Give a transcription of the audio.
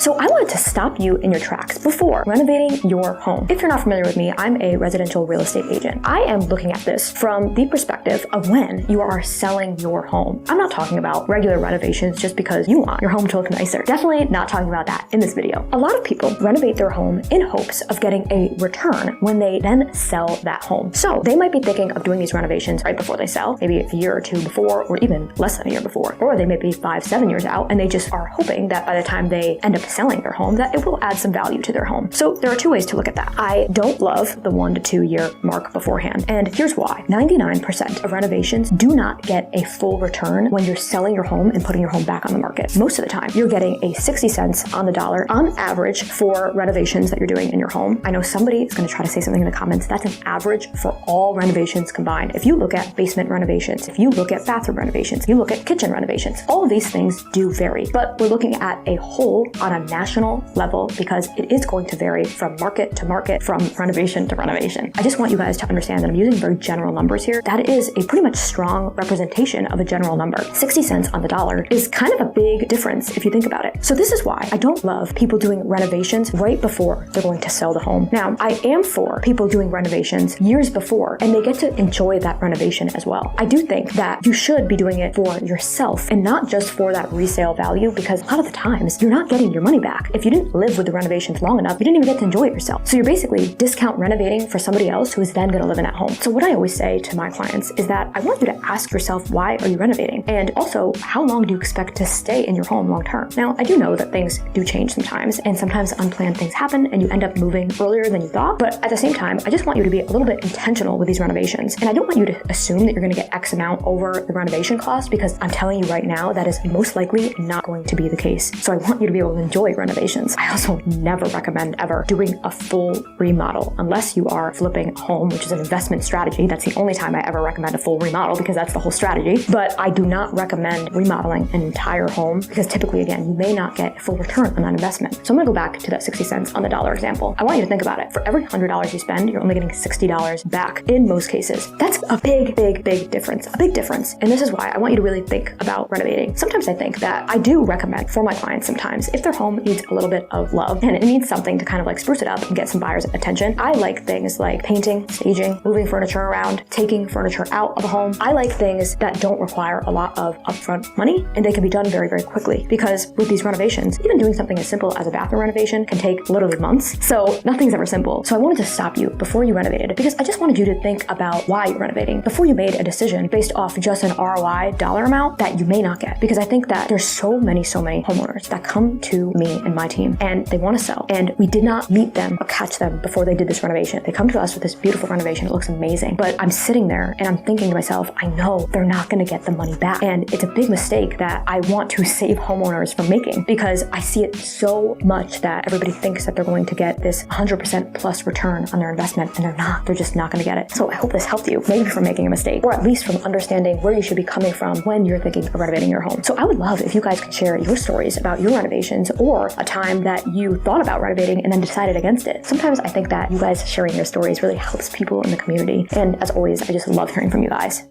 So I wanted to stop you in your tracks before renovating your home. If you're not familiar with me, I'm a residential real estate agent. I am looking at this from the perspective of when you are selling your home. I'm not talking about regular renovations just because you want your home to look nicer. Definitely not talking about that in this video. A lot of people renovate their home in hopes of getting a return when they then sell that home. So they might be thinking of doing these renovations right before they sell, maybe a year or two before, or even less than a year before. Or they may be 5-7 years out, and they just are hoping that by the time they end up selling their home, that it will add some value to their home. So there are two ways to look at that. I don't love the 1 to 2 year mark beforehand. And here's why. 99% of renovations do not get a full return when you're selling your home and putting your home back on the market. Most of the time, you're getting a 60 cents on the dollar on average for renovations that you're doing in your home. I know somebody is going to try to say something in the comments. That's an average for all renovations combined. If you look at basement renovations, if you look at bathroom renovations, you look at kitchen renovations, all of these things do vary. But we're looking at a whole on a national level because it is going to vary from market to market, from renovation to renovation. I just want you guys to understand that I'm using very general numbers here. That is a pretty much strong representation of a general number. 60 cents on the dollar is kind of a big difference if you think about it. So this is why I don't love people doing renovations right before they're going to sell the home. Now, I am for people doing renovations years before, and they get to enjoy that renovation as well. I do think that you should be doing it for yourself and not just for that resale value, because a lot of the times you're not getting your money back. If you didn't live with the renovations long enough, you didn't even get to enjoy it yourself. So you're basically discount renovating for somebody else who is then going to live in that home. So what I always say to my clients is that I want you to ask yourself, why are you renovating? And also, how long do you expect to stay in your home long term? Now, I do know that things do change sometimes, and sometimes unplanned things happen and you end up moving earlier than you thought. But at the same time, I just want you to be a little bit intentional with these renovations. And I don't want you to assume that you're going to get X amount over the renovation cost, because I'm telling you right now, that is most likely not going to be the case. So I want you to be able to enjoy renovations. I also never recommend ever doing a full remodel unless you are flipping a home, which is an investment strategy. That's the only time I ever recommend a full remodel, because that's the whole strategy. But I do not recommend remodeling an entire home, because typically, again, you may not get a full return on that investment. So I'm going to go back to that 60 cents on the dollar example. I want you to think about it. For every $100 you spend, you're only getting $60 back in most cases. That's a big difference, a big difference. And this is why I want you to really think about renovating. Sometimes I think that I do recommend for my clients sometimes, if their home needs a little bit of love and it needs something to kind of like spruce it up and get some buyers' attention, I like things like painting, staging, moving furniture around, taking furniture out of a home. I like things that don't require a lot of upfront money, and they can be done very quickly, because with these renovations, even doing something as simple as a bathroom renovation can take literally months. So nothing's ever simple. So I wanted to stop you before you renovated, because I just wanted you to think about why you're renovating before you made a decision based off just an ROI dollar amount that you may not get. Because I think that there's so many homeowners that come to me and my team and they want to sell, and we did not meet them or catch them before they did this renovation. They come to us with this beautiful renovation. It looks amazing. But I'm sitting there and I'm thinking to myself, I know they're not going to get the money back. And it's a big mistake that I want to save homeowners from making, because I see it so much that everybody thinks that they're going to get this 100% plus return on their investment, and they're not. They're just not going to get it. So I hope this helped you, maybe from making a mistake, or at least from understanding where you should be coming from when you're thinking of renovating your home. So I would love if you guys could share your stories about your renovations, or a time that you thought about renovating and then decided against it. Sometimes I think that you guys sharing your stories really helps people in the community. And as always, I just love hearing from you guys.